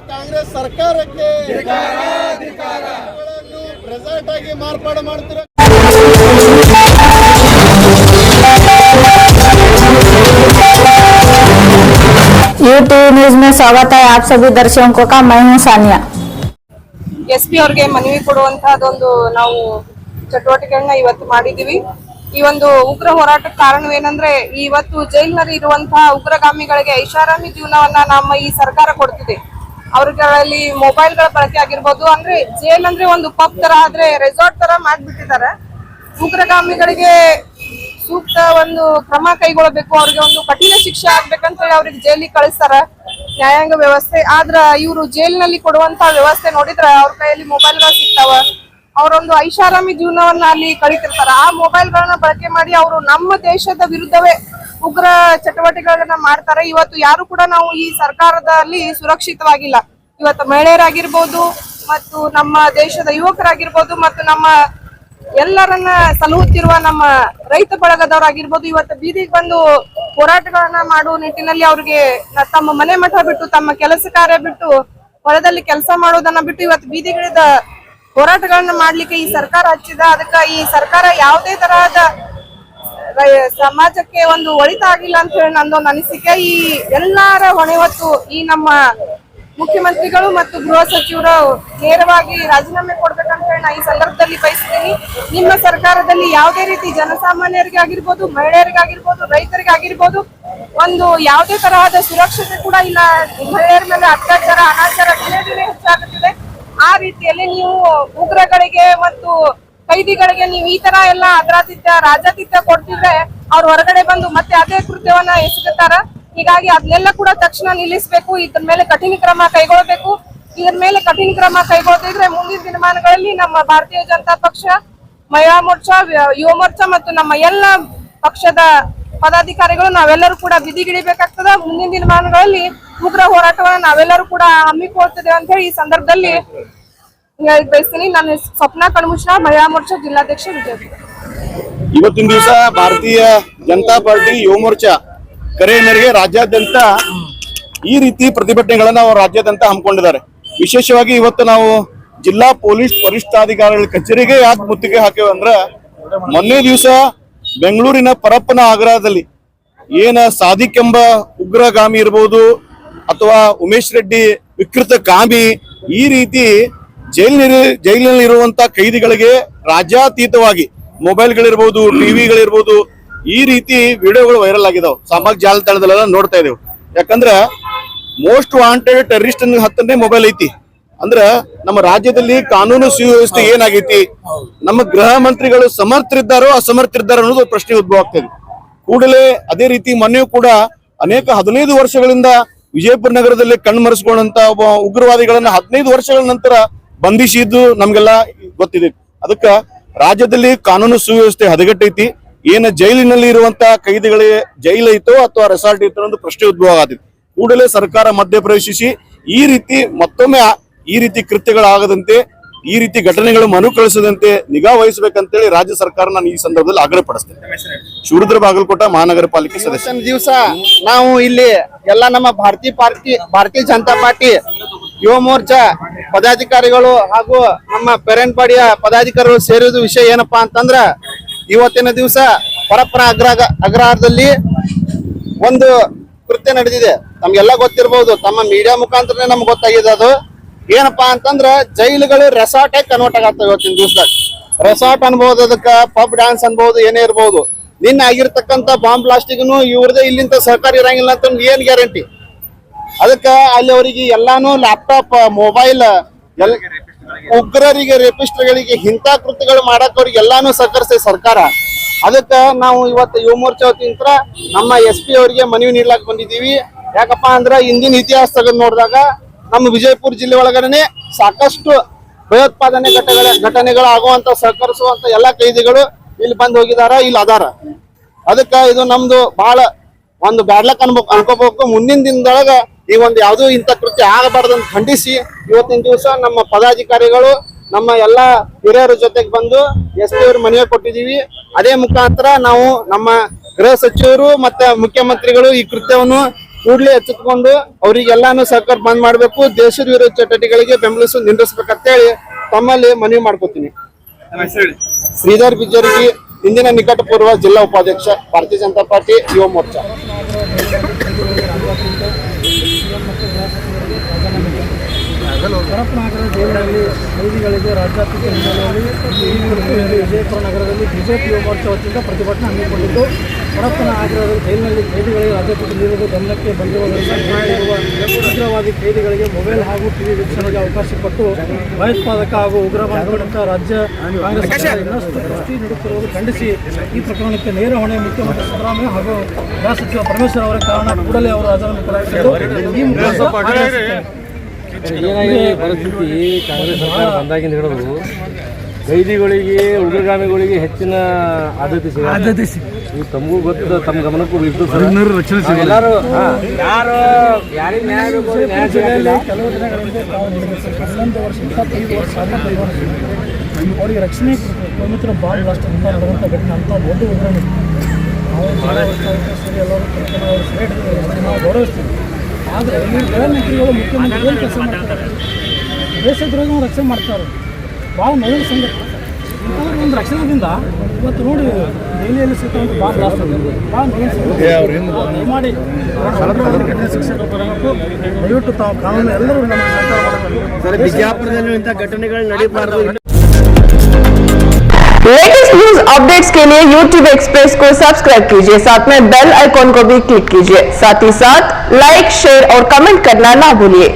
ಕಾಂಗ್ರೆಸ್ ಸರ್ಕಾರಕ್ಕೆ ಪ್ರೆಸೆಂಟ್ ಆಗಿ ಮಾರ್ಪಾಡು ಮಾಡುತ್ತಿರೋ यूट्यूब न्यूज में स्वागत है आप सभी दर्शकों का। मैं हूं सानिया। ಎಸ್ಪಿ ಅವರಿಗೆ ಮನವಿ ಕೊಡುವಂತಹದೊಂದು ನಾವು ಚಟುವಟಿಕೆಗಳನ್ನ ಇವತ್ತು ಮಾಡಿದೀವಿ। ಈ ಒಂದು ಉಗ್ರ ಹೋರಾಟಕ್ಕೆ ಕಾರಣವೇನಂದ್ರೆ ಇವತ್ತು ಜೈಲಿನಲ್ಲಿ ಇರುವಂತಹ ಉಗ್ರಗಾಮಿಗಳಿಗೆ ಐಷಾರಾಮಿ ಜೀವನವನ್ನ ನಮ್ಮ ಈ ಸರ್ಕಾರ ಕೊಡ್ತಿದೆ। ಅವ್ರಲ್ಲಿ ಮೊಬೈಲ್ಗಳ ಬಳಕೆ ಆಗಿರ್ಬೋದು, ಅಂದ್ರೆ ಜೈಲ್ ಅಂದ್ರೆ ಒಂದು ಪಬ್ ತರ ಆದ್ರೆ ರೆಸಾರ್ಟ್ ತರ ಮಾಡ್ಬಿಟ್ಟಿದ್ದಾರೆ। ಉಗ್ರಗಾಮಿಗಳಿಗೆ ಸೂಕ್ತ ಒಂದು ಕ್ರಮ ಕೈಗೊಳ್ಳಬೇಕು, ಅವ್ರಿಗೆ ಒಂದು ಕಠಿಣ ಶಿಕ್ಷೆ ಆಗ್ಬೇಕಂತ ಹೇಳಿ ಅವ್ರಿಗೆ ಜೈಲಿಗೆ ಕಳಿಸ್ತಾರ ನ್ಯಾಯಾಂಗ ವ್ಯವಸ್ಥೆ। ಆದ್ರ ಇವರು ಜೈಲಿನಲ್ಲಿ ಕೊಡುವಂತ ವ್ಯವಸ್ಥೆ ನೋಡಿದ್ರೆ ಅವ್ರ ಕೈಯಲ್ಲಿ ಮೊಬೈಲ್ಗಳು ಸಿಗ್ತಾವ, ಅವರೊಂದು ಐಷಾರಾಮಿ ಜೀವನವನ್ನ ಅಲ್ಲಿ ಕಳೀತಿರ್ತಾರ। ಆ ಮೊಬೈಲ್ಗಳನ್ನ ಬಳಕೆ ಮಾಡಿ ಅವರು ನಮ್ಮ ದೇಶದ ವಿರುದ್ಧವೇ ಉಗ್ರ ಚಟುವಟಿಕೆಗಳನ್ನ ಮಾಡ್ತಾರೆ। ಇವತ್ತು ಯಾರು ಕೂಡ ನಾವು ಈ ಸರ್ಕಾರದಲ್ಲಿ ಸುರಕ್ಷಿತವಾಗಿಲ್ಲ। ಇವತ್ತು ಮಹಿಳೆಯರಾಗಿರ್ಬೋದು ಮತ್ತು ನಮ್ಮ ದೇಶದ ಯುವಕರಾಗಿರ್ಬೋದು ಮತ್ತು ನಮ್ಮ ಎಲ್ಲರನ್ನ ಸಲಹುತ್ತಿರುವ ನಮ್ಮ ರೈತ ಬಳಗದವರಾಗಿರ್ಬೋದು ಇವತ್ತು ಬೀದಿಗೆ ಬಂದು ಹೋರಾಟಗಳನ್ನ ಮಾಡುವ ನಿಟ್ಟಿನಲ್ಲಿ ಅವ್ರಿಗೆ ತಮ್ಮ ಮನೆ ಮಠ ಬಿಟ್ಟು ತಮ್ಮ ಕೆಲಸ ಕಾರ್ಯ ಬಿಟ್ಟು ಹೊಲದಲ್ಲಿ ಕೆಲಸ ಮಾಡೋದನ್ನ ಬಿಟ್ಟು ಇವತ್ತು ಬೀದಿಗಿಳಿದ ಹೋರಾಟಗಳನ್ನ ಮಾಡ್ಲಿಕ್ಕೆ ಈ ಸರ್ಕಾರ ಹಚ್ಚಿದ। ಅದಕ್ಕ ಈ ಸರ್ಕಾರ ಯಾವುದೇ ತರಹದ ಸಮಾಜಕ್ಕೆ ಒಂದು ಒಳಿತಾಗಿಲ್ಲ ಅಂತ ಹೇಳಿ ನಂದೊಂದು ಅನಿಸಿಕೆ। ಈ ಎಲ್ಲಾರ ಹೊಣೆ ಹೊತ್ತು ಈ ನಮ್ಮ ಮುಖ್ಯಮಂತ್ರಿಗಳು ಮತ್ತು ಗೃಹ ಸಚಿವರು ನೇರವಾಗಿ ರಾಜೀನಾಮೆ ಕೊಡ್ಬೇಕಂತ ಹೇಳಿ ನಾ ಈ ಸಂದರ್ಭದಲ್ಲಿ ಬಯಸಿದ್ದೀನಿ। ನಿಮ್ಮ ಸರ್ಕಾರದಲ್ಲಿ ಯಾವುದೇ ರೀತಿ ಜನಸಾಮಾನ್ಯರಿಗೆ ಆಗಿರ್ಬೋದು, ಮಹಿಳೆಯರಿಗಾಗಿರ್ಬೋದು, ರೈತರಿಗಾಗಿರ್ಬೋದು ಒಂದು ಯಾವುದೇ ತರಹದ ಸುರಕ್ಷತೆ ಕೂಡ ಇಲ್ಲ। ಮಹಿಳೆಯರ ಮೇಲೆ ಅತ್ಯಾಚಾರ, ಅನಾಚಾರ ದಿನೇ ದಿನೇ ಹೆಚ್ಚಾಗುತ್ತಿದೆ। ಆ ರೀತಿಯಲ್ಲಿ ನೀವು ಉಗ್ರಗಳಿಗೆ ಮತ್ತು ಕೈದಿಗಳಿಗೆ ನೀವು ಈ ತರ ಎಲ್ಲ ಅದ್ರಾತಿಥ್ಯ ರಾಜಾತಿಥ್ಯ ಕೊಡ್ತಿದ್ರೆ ಅವ್ರು ಹೊರಗಡೆ ಬಂದು ಮತ್ತೆ ಅದೇ ಕೃತ್ಯವನ್ನ ಎಸಗುತ್ತಾರ। ಹೀಗಾಗಿ ಅದನ್ನೆಲ್ಲ ಕೂಡ ತಕ್ಷಣ ನಿಲ್ಲಿಸಬೇಕು, ಇದ್ರ ಮೇಲೆ ಕಠಿಣ ಕ್ರಮ ಕೈಗೊಳ್ಳಬೇಕು। ಇದ್ರ ಮೇಲೆ ಕಠಿಣ ಕ್ರಮ ಕೈಗೊಳ್ಳದಿದ್ರೆ ಮುಂದಿನ ದಿನಮಾನಗಳಲ್ಲಿ ನಮ್ಮ ಭಾರತೀಯ ಜನತಾ ಪಕ್ಷ, ಮಹಿಳಾ ಮೋರ್ಚಾ, ಯುವ ಮೋರ್ಚಾ ಮತ್ತು ನಮ್ಮ ಎಲ್ಲ ಪಕ್ಷದ ಪದಾಧಿಕಾರಿಗಳು ನಾವೆಲ್ಲರೂ ಕೂಡ ಬಿದಿಗಿಳಿಬೇಕಾಗ್ತದ। ಮುಂದಿನ ದಿನಮಾನಗಳಲ್ಲಿ ಉಗ್ರ ಹೋರಾಟವನ್ನ ನಾವೆಲ್ಲರೂ ಕೂಡ ಹಮ್ಮಿಕೊಳ್ತಿದ್ದೇವೆ ಅಂತ ಹೇಳಿ ಈ ಸಂದರ್ಭದಲ್ಲಿ ಬಯಸ್ತೀನಿ। ನಾನು ಸ್ವಪ್ನ ಕಣ್ಮುಶ್ರಾ, ಮಹಿಳಾ ಮೋರ್ಚಾ ಜಿಲ್ಲಾಧ್ಯಕ್ಷ ವಿಜಯಪುರ। ಇವತ್ತಿನ ದಿವಸ ಭಾರತೀಯ ಜನತಾ ಪಾರ್ಟಿ ಯುವ ಮೋರ್ಚಾ ಕರೆ ಮೇರೆಗೆ ರಾಜ್ಯಾದ್ಯಂತ ಈ ರೀತಿ ಪ್ರತಿಭಟನೆಗಳನ್ನ ಅವರು ರಾಜ್ಯಾದ್ಯಂತ ಹಮ್ಮಿಕೊಂಡಿದ್ದಾರೆ। ವಿಶೇಷವಾಗಿ ಇವತ್ತು ನಾವು ಜಿಲ್ಲಾ ಪೊಲೀಸ್ ವರಿಷ್ಠಾಧಿಕಾರಿಗಳ ಕಚೇರಿಗೆ ಯಾಕೆ ಮುತ್ತಿಗೆ ಹಾಕೇವೆ ಅಂದ್ರೆ ಮೊನ್ನೆ ದಿವಸ ಬೆಂಗಳೂರಿನ ಪರಪ್ಪನ ಆಗ್ರಹದಲ್ಲಿ ಏನ ಸಾದಿಕ್ ಎಂಬ ಉಗ್ರಗಾಮಿ ಇರಬಹುದು ಅಥವಾ ಉಮೇಶ್ ರೆಡ್ಡಿ ವಿಕೃತ ಕಾಮಿ ಈ ರೀತಿ ಜೈಲಿನಲ್ಲಿ ಇರುವಂತ ಕೈದಿಗಳಿಗೆ ರಾಜ್ಯಾತೀತವಾಗಿ ಮೊಬೈಲ್ಗಳಿರ್ಬೋದು, ಟಿವಿಗಳಿರ್ಬೋದು ಈ ರೀತಿ ವಿಡಿಯೋಗಳು ವೈರಲ್ ಆಗಿದಾವ್, ಸಾಮಾಜಿಕ ಜಾಲತಾಣದಲ್ಲೆಲ್ಲ ನೋಡ್ತಾ ಇದೇವು। ಯಾಕಂದ್ರೆ ಮೋಸ್ಟ್ ವಾಂಟೆಡ್ ಟೆರರಿಸ್ಟ್ ಹತ್ತನೇ ಮೊಬೈಲ್ ಐತಿ ಅಂದ್ರ ನಮ್ಮ ರಾಜ್ಯದಲ್ಲಿ ಕಾನೂನು ಸುವ್ಯವಸ್ಥೆ ಏನಾಗೈತಿ, ನಮ್ಮ ಗೃಹ ಮಂತ್ರಿಗಳು ಸಮರ್ಥರಿದ್ದಾರೋ ಅಸಮರ್ಥರಿದ್ದಾರೋ ಅನ್ನೋದು ಪ್ರಶ್ನೆ ಉದ್ಭವ ಆಗ್ತದೆ ಕೂಡಲೇ। ಅದೇ ರೀತಿ ಮೊನ್ನೆ ಕೂಡ ಅನೇಕ 15 ವರ್ಷಗಳಿಂದ ವಿಜಯಪುರ ನಗರದಲ್ಲಿ ಕಣ್ಮರೆಸಿಕೊಂಡಂತ ಒಬ್ಬ ಉಗ್ರವಾದಿಗಳನ್ನ 15 ವರ್ಷಗಳ ನಂತರ ಬಂಧಿಸಿದ್ದು ನಮ್ಗೆಲ್ಲ ಗೊತ್ತಿದೆ। ಅದಕ್ಕ ರಾಜ್ಯದಲ್ಲಿ ಕಾನೂನು ಸುವ್ಯವಸ್ಥೆ ಹದಗೆಟ್ಟೈತಿ। ಏನ ಜೈಲಿನಲ್ಲಿ ಇರುವಂತ ಕೈದಿಗಳಿಗೆ ಜೈಲ್ ಐತೋ ಅಥವಾ ರೆಸಾರ್ಟ್ ಐತೋ ಅನ್ನೋದು ಪ್ರಶ್ನೆ ಉದ್ಭವ ಆಗತೈತಿ। ಕೂಡಲೇ ಸರ್ಕಾರ ಮಧ್ಯಪ್ರವೇಶಿಸಿ ಈ ರೀತಿ ಮತ್ತೊಮ್ಮೆ ಈ ರೀತಿ ಕೃತ್ಯಗಳಾಗದಂತೆ, ಈ ರೀತಿ ಘಟನೆಗಳು ಮರುಕಳಿಸದಂತೆ ನಿಗಾ ವಹಿಸಬೇಕಂತೇಳಿ ರಾಜ್ಯ ಸರ್ಕಾರ ನಾನು ಈ ಸಂದರ್ಭದಲ್ಲಿ ಆಗ್ರಹ ಪಡಿಸ್ತೇನೆ। ಶಿವರುದ್ರ ಬಾಗಲಕೋಟ ಮಹಾನಗರ ಪಾಲಿಕೆ ಸದಸ್ಯ ದಿವಸ ನಾವು ಇಲ್ಲಿ ಎಲ್ಲ ನಮ್ಮ ಭಾರತೀಯ ಜನತಾ ಪಾರ್ಟಿ ಯುವ ಮೋರ್ಚಾ ಪದಾಧಿಕಾರಿಗಳು ಹಾಗೂ ನಮ್ಮ ಪೇರೆಂಟ್ ಬಾಡಿಯ ಪದಾಧಿಕಾರಿಗಳು ಸೇರಿದ ವಿಷಯ ಏನಪ್ಪಾ ಅಂತಂದ್ರ ಇವತ್ತಿನ ದಿವಸ ಪರಪ್ಪನ ಅಗ್ರಹಾರದಲ್ಲಿ ಒಂದು ಕೃತ್ಯ ನಡೆದಿದೆ। ನಮ್ಗೆಲ್ಲ ಗೊತ್ತಿರಬಹುದು, ತಮ್ಮ ಮೀಡಿಯಾ ಮುಖಾಂತರ ನಮ್ಗೆ ಗೊತ್ತಾಗಿದೆ। ಅದು ಏನಪ್ಪಾ ಅಂತಂದ್ರ ಜೈಲುಗಳು ರೆಸಾರ್ಟ್ ಆಗಿ ಕನ್ವರ್ಟ್ ಆಗತ್ತವೆ ಇವತ್ತಿನ ದಿವಸದಾಗ। ರೆಸಾರ್ಟ್ ಅನ್ಬಹುದು, ಅದಕ್ಕ ಪಬ್ ಡ್ಯಾನ್ಸ್ ಅನ್ಬಹುದು, ಏನೇ ಇರ್ಬಹುದು। ನಿನ್ನೆ ಆಗಿರ್ತಕ್ಕಂಥ ಬಾಂಬ್ ಬ್ಲಾಸ್ಟಿಗೂ ಇವ್ರದೇ ಇಲ್ಲಿಂದ ಸಹಕಾರ ಇರಂಗಿಲ್ಲ ಅಂತ ಏನ್ ಗ್ಯಾರಂಟಿ? ಅದಕ್ಕ ಅಲ್ಲಿ ಅವರಿಗೆ ಎಲ್ಲಾನು ಲ್ಯಾಪ್ಟಾಪ್, ಮೊಬೈಲ್, ಉಗ್ರರಿಗೆ, ರೇಪಿಸ್ಟ್ಗಳಿಗೆ ಇಂಥ ಕೃತ್ಯಗಳು ಮಾಡಕ್ ಅವ್ರಿಗೆ ಎಲ್ಲಾನು ಸಹಕರಿಸ್ತದೆ ಸರ್ಕಾರ। ಅದಕ್ಕ ನಾವು ಇವತ್ತು ಯುವ ಮೋರ್ಚಾ ವತಿಯಿಂದ ನಮ್ಮ SP ಅವರಿಗೆ ಮನವಿ ನೀಡ್ಲಾಕ್ ಬಂದಿದ್ದೀವಿ। ಯಾಕಪ್ಪ ಅಂದ್ರ ಇಂದಿನ ಇತಿಹಾಸ ತೆಗೆದು ನೋಡಿದಾಗ ನಮ್ಮ ವಿಜಯಪುರ ಜಿಲ್ಲೆ ಒಳಗಡೆ ಸಾಕಷ್ಟು ಭಯೋತ್ಪಾದನೆ ಘಟನೆಗಳು ಆಗುವಂತ ಸಹಕರಿಸುವಂತ ಎಲ್ಲಾ ಕೈದಿಗಳು ಇಲ್ಲಿ ಬಂದು ಹೋಗಿದಾರ, ಇಲ್ಲಿ ಅದಾರ। ಅದಕ್ಕ ಇದು ನಮ್ದು ಬಹಳ ಒಂದು ಬ್ಯಾಡ್ಲಕ್ ಅನ್ಕೋಬೇಕು। ಮುಂದಿನ ದಿನದೊಳಗ ಈ ಒಂದು ಯಾವ್ದು ಇಂಥ ಕೃತ್ಯ ಆಗಬಾರ್ದಂತ ಖಂಡಿಸಿ ಇವತ್ತಿನ ದಿವಸ ನಮ್ಮ ಪದಾಧಿಕಾರಿಗಳು ನಮ್ಮ ಎಲ್ಲಾ ಹಿರಿಯರ ಜೊತೆಗೆ ಬಂದು SP ಅವ್ರ ಮನವಿ ಕೊಟ್ಟಿದೀವಿ. ಅದೇ ಮುಖಾಂತರ ನಾವು ನಮ್ಮ ಗೃಹ ಸಚಿವರು ಮತ್ತೆ ಮುಖ್ಯಮಂತ್ರಿಗಳು ಈ ಕೃತ್ಯವನ್ನು ಕೂಡಲೇ ಎಚ್ಚೆತ್ತುಕೊಂಡು ಅವರಿಗೆಲ್ಲಾನು ಸರ್ಕಾರ ಬಂದ್ ಮಾಡಬೇಕು, ದೇಶದ ವಿರೋಧ ಚಟುವಟಿಕೆಗಳಿಗೆ ನಿಂದಿಸಬೇಕಂತ ಹೇಳಿ ತಮ್ಮಲ್ಲಿ ಮನವಿ ಮಾಡ್ಕೋತೀನಿ. ಶ್ರೀಧರ್ ಬಿಜರ್ಗಿ, ಇಂದಿನ ನಿಕಟಪೂರ್ವ ಜಿಲ್ಲಾ ಉಪಾಧ್ಯಕ್ಷ, ಭಾರತೀಯ ಜನತಾ ಪಾರ್ಟಿ ಯುವ ಮೋರ್ಚಾ. ಹರಪನಗರ ಜೈಲಿನಲ್ಲಿ ಕೈದಿಗಳಿಗೆ ರಾಜ್ಯಾದ್ಯಂತ ಹಿನ್ನೆಲೆಯಲ್ಲಿ ವಿಜಯಪುರ ನಗರದಲ್ಲಿ ಬಿಜೆಪಿ ಯುವ ಮೋರ್ಚಾ ವತಿಯಿಂದ ಪ್ರತಿಭಟನೆ ಹಮ್ಮಿಕೊಂಡಿದ್ದು, ಹರಪನಗರದ ಜೈಲಿನಲ್ಲಿ ಕೈದಿಗಳಿಗೆ ರಾಜ್ಯಾದ್ಯಂತ ನೀಡುವುದು ಗಮನಕ್ಕೆ ಬಂದಿರುವುದರಿಂದ ಜೈಲಿರುವ ಉಗ್ರವಾದಿ ಕೈದಿಗಳಿಗೆ ಮೊಬೈಲ್ ಹಾಗೂ ಟಿವಿ ವೀಕ್ಷಣೆಗೆ ಅವಕಾಶ ಕೊಟ್ಟು ಭಯೋತ್ಪಾದಕ ಹಾಗೂ ಉಗ್ರವಾದ ಕುರಿತ ರಾಜ್ಯ ಕಾಂಗ್ರೆಸ್ ಸರ್ಕಾರ ಇನ್ನಷ್ಟು ದೃಷ್ಟಿ ನೀಡುತ್ತಿರುವುದು ಖಂಡಿಸಿ ಈ ಪ್ರಕರಣಕ್ಕೆ ನೇರ ಹೊಣೆ ಮುಖ್ಯಮಂತ್ರಿ ಸಿದ್ದರಾಮಯ್ಯ ಹಾಗೂ ಗೃಹ ಸಚಿವ ಪರಮೇಶ್ವರ್ ಅವರ ಕಾರಣ ಕೂಡಲೇ ಅವರು ರಾಜೀನಾಮೆ ಕೊಡಲಾಗಿದ್ದು, ಈ ಮುಖಾಂತರ ಏನಾಗಿದೆ ಪರಿಸ್ಥಿತಿ ಕಾಂಗ್ರೆಸ್ ಸರ್ಕಾರ ಬಂದಾಗಿಂದ ಹಿಡಿದು ಕೈದಿಗಳಿಗೆ ಉಗ್ರಗಾಮಿಗಳಿಗೆ ಹೆಚ್ಚಿನ ಆದ್ಯತೆ ಸಿಗ ತಮಗೂ ಗೊತ್ತಿದೆ, ತಮ್ಮ ಗಮನಕ್ಕೂ ಇದ್ದು ಎಲ್ಲರೂ ಯಾರು ಯಾರಿಗೆ ನ್ಯಾಯ ಬೇಕು ನ್ಯಾಯ ಸಿಗಲಿಲ್ಲ. ಕೆಲವು ದಿನಗಳಿಂದ ತಾವು 11 ವರ್ಷ 25 ವರ್ಷ ಅವರಿಗೆ ರಕ್ಷಣೆ ಕಿಲೋಮೀಟರ್ ಬಾಂಬ್ ಬ್ಲಾಸ್ಟ್ ಅಂತ ನಡೆದಂಥ ಘಟನೆ ಅಂತ ದೊಡ್ಡ ಉಗ್ರನೆ ನಾವು ಸರಿ ಎಲ್ಲರೂ ನಾವು ಗೌರವಿಸ್ತೀವಿ. ಆದರೆ ಈ ಗೃಹ ಮಂತ್ರಿಗಳು ಮುಖ್ಯಮಂತ್ರಿಗಳು ಏನು ಕೆಲಸ ಮಾಡ್ತಾರೆ, ದೇಶದ್ರೋಹ ರಕ್ಷಣೆ ಮಾಡ್ತಾರೆ. ಭಾಳ ನೋವಿನ ಸಂಗತಿ. ಇಂಥವ್ರಿಗೆ ಒಂದು ರಕ್ಷಣೆಯಿಂದ ಇವತ್ತು ನೋಡಿ ದೆಹಲಿಯಲ್ಲಿ ಸಿಕ್ಕಂಥ ಭಾಳ ಬ್ಲಾಸ್ಟ್ ಆಗಿದೆ. ಭಾಳ ನೋವಿನ ಸಂಗತಿ. ದಯಮಾಡಿ ಘಟನೆ ಶಿಕ್ಷೆ ಕೊಡಬೇಕು. ದಯವಿಟ್ಟು ತಾವು ಕಾನೂನು ಎಲ್ಲರೂ ನಮ್ಮ ಸರ್ಕಾರ ಮಾಡಬೇಕು. ಬಿಜಾಪುರದಲ್ಲೂ ಇಂಥ ಘಟನೆಗಳು ನಡೀಬಾರ್ದು. लेटेस्ट न्यूज अपडेट्स के लिए YouTube एक्सप्रेस को सब्सक्राइब कीजिए, साथ में बेल आइकॉन को भी क्लिक कीजिए, साथ ही साथ लाइक, शेयर और कमेंट करना ना भूलिए।